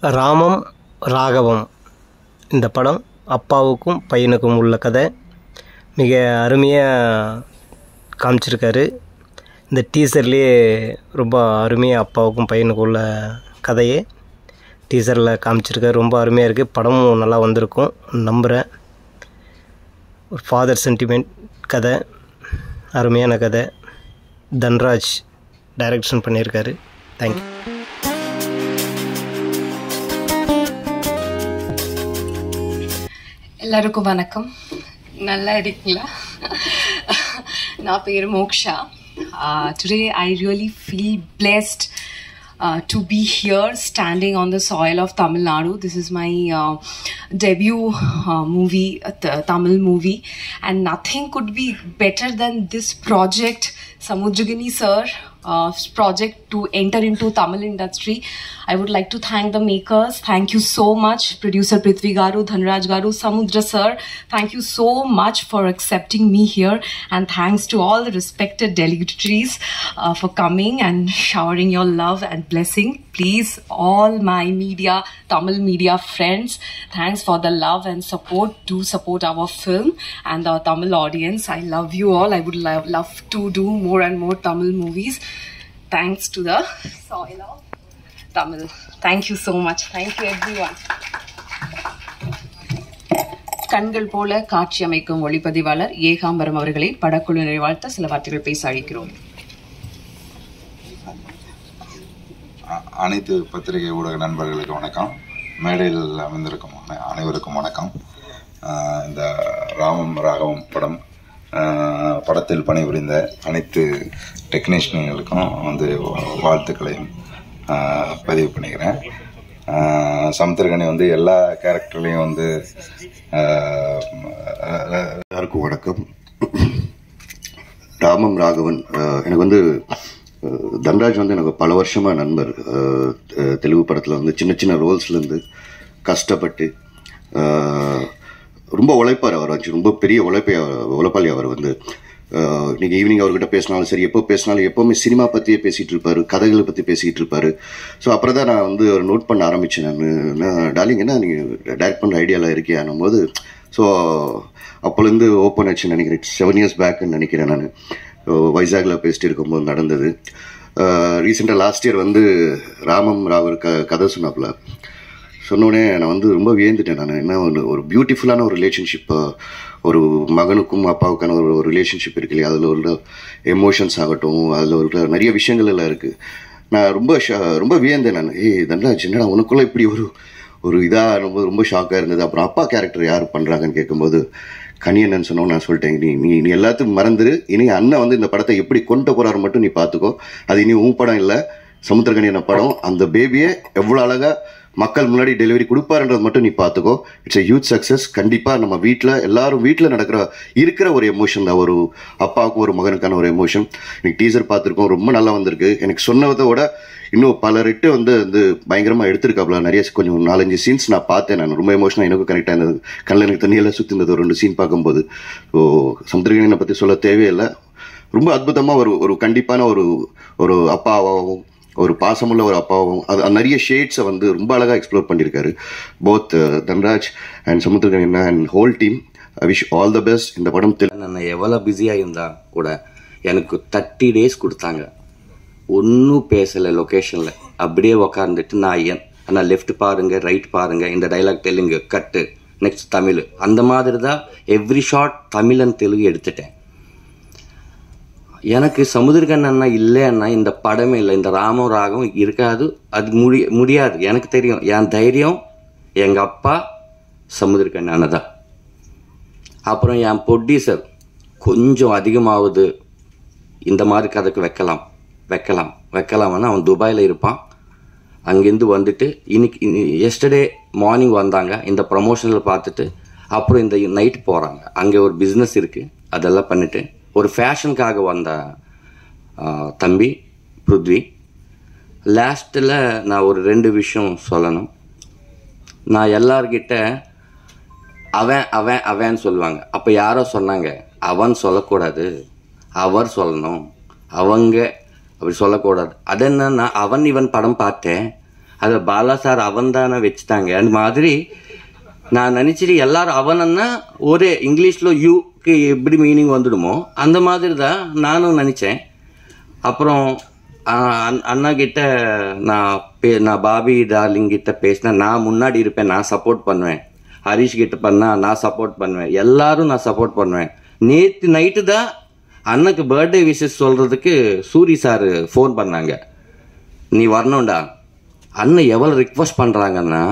ராமம் ராகவம் இந்த படம் அப்பாவுக்கும் பையனுக்கும் உள்ள கதை மிக அருமையாக காமிச்சிருக்காரு. இந்த டீசர்லேயே ரொம்ப அருமையாக அப்பாவுக்கும் பையனுக்கும் உள்ள கதையை டீசரில் காமிச்சிருக்காரு. ரொம்ப அருமையாக இருக்குது. படமும் நல்லா வந்திருக்கும் நம்புகிறேன். ஒரு ஃபாதர் சென்டிமெண்ட் கதை, அருமையான கதை. தன்ராஜ் டைரக்ஷன் பண்ணியிருக்காரு. தேங்க்யூ. எல்லாருக்கும் வணக்கம். நல்லா இருக்கீங்களா? நான் பேர் moksha. Today I really feel blessed to be here standing on the soil of Tamil Nadu. This is my debut movie, Tamil movie, and nothing could be better than this project, Samudragani sir project to enter into Tamil industry. I would like to thank the makers. Thank you so much, producer Prithvi Garu, Dhanraj Garu, Samudra sir. Thank you so much for accepting me here, and thanks to all the respected dignitaries for coming and showering your love and blessing. Please, all my media, Tamil media friends, thanks for the love and support. Do support our film and our Tamil audience. I love you all. I would love to do more and more Tamil movies. Thanks to the soil of Tamil. Thank you so much. Thank you everyone. கண்கள் போல காட்சி அமைக்கும் ஒளிப்பதிவாளர் ஏகாம்பரம் அவர்களை படக்குழுவினரை வாழ்த்த சில வார்த்தைகள் பேச அழைக்கிறோம். அனைத்து பத்திரிகை ஊடக நண்பர்களுக்கு வணக்கம். மேடையில் அமைந்திருக்கும் அனைவருக்கும் வணக்கம். இந்த ராமம் ராகவம் படத்தில் பணிபுரிந்த அனைத்து டெக்னீஷியன்களுக்கும் வாழ்த்துக்களையும் பதிவு பண்ணிக்கிறேன். சமுத்திரகனி எல்லா கேரக்டர்லையும் எல்லாருக்கும் வணக்கம். ராமம் ராகவன் எனக்கு தன்ராஜ் எனக்கு பல வருஷமாக நண்பர். தெலுங்கு படத்தில் சின்ன சின்ன ரோல்ஸ்லேருந்து கஷ்டப்பட்டு ரொம்ப உழைப்பார். அவர் ரொம்ப பெரிய உழைப்பாளி. அவர் இன்னைக்கு ஈவினிங் அவர்கிட்ட பேசினாலும் சரி, எப்போ பேசினாலும் எப்போவுமே சினிமா பற்றியே பேசிகிட்டு இருப்பார், கதைகளை பற்றி பேசிகிட்டு இருப்பார். ஸோ அப்புறம் தான் நான் ஒரு நோட் பண்ண ஆரம்பித்தேன். நான் டார்லிங் என்ன நீங்கள் டைரக்ட் பண்ணுற ஐடியாவில் இருக்கியானும் போது, ஸோ அப்போலேருந்து ஓப்பன் ஆச்சுன்னு நினைக்கிறேன். 7 years பேக்குன்னு நினைக்கிறேன். நான் வைசாகில் பேசிட்டு இருக்கும்போது நடந்தது. ரீசெண்டாக லாஸ்ட் இயர் ராமம் ராவர் கதை சொன்னாப்புல. சொன்னோடனே நான் ரொம்ப வியந்துட்டேன். நான் என்ன ஒரு பியூட்டிஃபுல்லான ஒரு ரிலேஷன்ஷிப், ஒரு மகனுக்கும் அப்பாவுக்கான ஒரு ரிலேஷன்ஷிப் இருக்கு இல்லையா, அதில் உள்ள எமோஷன்ஸ் ஆகட்டும், அதில் உள்ள நிறைய விஷயங்கள் எல்லாம் இருக்குது. நான் ரொம்ப வியந்தேன். நான் தன்ராஜ் என்னடா உனக்குள்ளே இப்படி ஒரு இதாக ரொம்ப ஷாக்காக இருந்தது. அப்புறம் அப்பா கேரக்டர் யார் பண்ணுறாங்கன்னு கேட்கும்போது கனியண்ணன் சொன்னோன்னு நான் சொல்லிட்டேன், நீ எல்லாத்தையும் மறந்துரு. இனி அண்ணன் இந்த படத்தை எப்படி கொண்டு போகிறாரு மட்டும் நீ பார்த்துக்கோ. அது இனி உன் படம் இல்லை, சமுத்திரகனியன படம். அந்த பேபியை எவ்வளோ அழகாக மக்கள் முன்னாடி டெலிவரி கொடுப்பாருன்றது மட்டும் நீ பார்த்துக்கோ. It's a huge success. கண்டிப்பாக நம்ம எல்லாரும் வீட்டில் இருக்கிற ஒரு எமோஷன் தான், ஒரு அப்பாவுக்கும் ஒரு மகனுக்கான ஒரு எமோஷன். எனக்கு டீசர் பார்த்துருக்கோம், ரொம்ப நல்லா வந்திருக்கு. எனக்கு சொன்னதை விட இன்னும் பல ரெட்டு பயங்கரமாக எடுத்திருக்காப்புல. நிறைய கொஞ்சம் 4-5 சீன்ஸ் நான் பார்த்தேன். நான் ரொம்ப எமோஷனாக எனக்கும் கனெக்டாக இருந்தது. கண்ணில் எனக்கு தண்ணியெல்லாம் சுற்றி இருந்தது ஒரு 2 சீன் பார்க்கும்போது. ஸோ சமுத்திரகனியனை பற்றி சொல்ல தேவையில்லை. ரொம்ப அற்புதமாக ஒரு கண்டிப்பான ஒரு அப்பாவாகவும் ஒரு பாசமுள்ள ஒரு அப்பாவும் அது நிறைய ஷேட்ஸை ரொம்ப அழகாக எக்ஸ்ப்ளோர் பண்ணியிருக்காரு. போத் தன்ராஜ் அண்ட் சமுத்திரகனியன் and whole team. I wish all the best. இந்த படம் நான் எவ்வளோ பிஸியாக இருந்தால் கூட எனக்கு 30 days கொடுத்தாங்க. ஒன்றும் பேசலை லொக்கேஷனில். அப்படியே உக்காந்துட்டு நான் லெஃப்ட் பாருங்கள், ரைட் பாருங்கள், இந்த டைலாக் தெலுங்கு கட்டு, நெக்ஸ்ட் தமிழ், அந்த மாதிரி தான் every short Tamil and Telugu எடுத்துட்டேன். எனக்கு சமுத்திரகனி அண்ணா இல்லைன்னா இந்த படமே இல்லை, இந்த ராமம் ராகம் இருக்காது. அது முடியாது. எனக்கு தெரியும். என் தைரியம் எங்கள் அப்பா சமுத்திரகனி அண்ணா தான். அப்புறம் என் ப்ரொடியூசர் கொஞ்சம் அதிகமாகுது, இந்த மாதிரி கதைக்கு வைக்கலாம்னா அவன் துபாயில் இருப்பான். அங்கேருந்து வந்துட்டு எஸ்டர்டே மார்னிங் வந்தாங்க. இந்த ப்ரமோஷனில் பார்த்துட்டு அப்புறம் இந்த நைட் போகிறாங்க. அங்கே ஒரு பிஸ்னஸ் இருக்குது, அதெல்லாம் பண்ணிவிட்டு ஒரு ஃபேஷனுக்காக வந்த தம்பி பிருத்வி. லாஸ்ட்டில் நான் ஒரு 2 விஷயம் சொல்லணும். நான் எல்லார்கிட்ட அவன் சொல்லுவாங்க. அப்போ யாரோ சொன்னாங்க அவன் சொல்லக்கூடாது, அவர் சொல்லணும், அவங்க அப்படி சொல்லக்கூடாது. அது என்னன்னா இவன் படம் பார்த்தேன், அதை பாலா சார் அவன் தானே வச்சுட்டாங்க. அந்த மாதிரி நான் நினச்சிட்டு எல்லாரும் அவனன்னா ஒரே இங்கிலீஷில் யூக்கு எப்படி மீனிங் வந்துடுமோ அந்த மாதிரி தான் நானும் நினச்சேன். அப்புறம் அண்ணா கிட்ட நான் பாபி டார்லிங் கிட்ட பேசினேன். நான் முன்னாடி இருப்பேன், நான் சப்போர்ட் பண்ணுவேன். ஹரிஷ் கிட்ட பண்ணால் நான் சப்போர்ட் பண்ணுவேன், எல்லாரும் நான் சப்போர்ட் பண்ணுவேன். நேற்று நைட்டு தான் அண்ணனுக்கு பர்த்டே விஷஸ் சொல்கிறதுக்கு சூரி சார் ஃபோன் பண்ணாங்க, நீ வரணும்டா. அண்ணன் எவ்வளோ ரிக்வஸ்ட் பண்ணுறாங்கன்னா,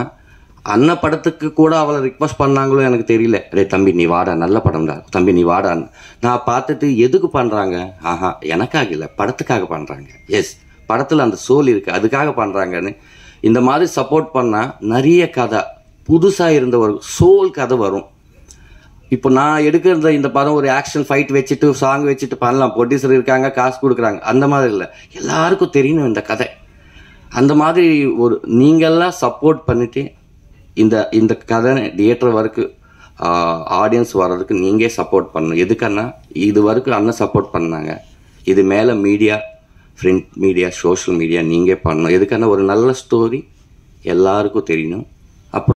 அண்ணன் படத்துக்கு கூட அவ்வளோ ரிக்வஸ்ட் பண்ணாங்களோ எனக்கு தெரியல. ரே தம்பி நீ வாடா, நல்ல படம்டா தம்பி நீ வாடான்னு. நான் பார்த்துட்டு எதுக்கு பண்ணுறாங்க, ஆஹா எனக்காக இல்லை படத்துக்காக பண்ணுறாங்க. எஸ், படத்தில் அந்த சோல் இருக்குது அதுக்காக பண்ணுறாங்கன்னு. இந்த மாதிரி சப்போர்ட் பண்ணால் நிறைய கதை புதுசாக இருந்த ஒரு சோல் கதை வரும். இப்போ நான் எடுக்கிற இந்த படம் ஒரு ஆக்ஷன் ஃபைட் வச்சுட்டு சாங் வச்சுட்டு பண்ணலாம், ப்ரொடியூசர் இருக்காங்க காசு கொடுக்குறாங்க, அந்த மாதிரி இல்லை. எல்லாருக்கும் தெரியணும் இந்த கதை. அந்த மாதிரி ஒரு நீங்கள்லாம் சப்போர்ட் பண்ணிட்டு இந்த கதை தியேட்டர் வரைக்கும் ஆடியன்ஸ் வர்றதுக்கு நீங்கள் சப்போர்ட் பண்ணணும். எதுக்கன்னா இது வரைக்கும் அண்ணன் சப்போர்ட் பண்ணாங்க, இது மேலே media, print media, social media நீங்கள் பண்ணணும். எதுக்கன்னா ஒரு நல்ல ஸ்டோரி எல்லாருக்கும் தெரியணும்.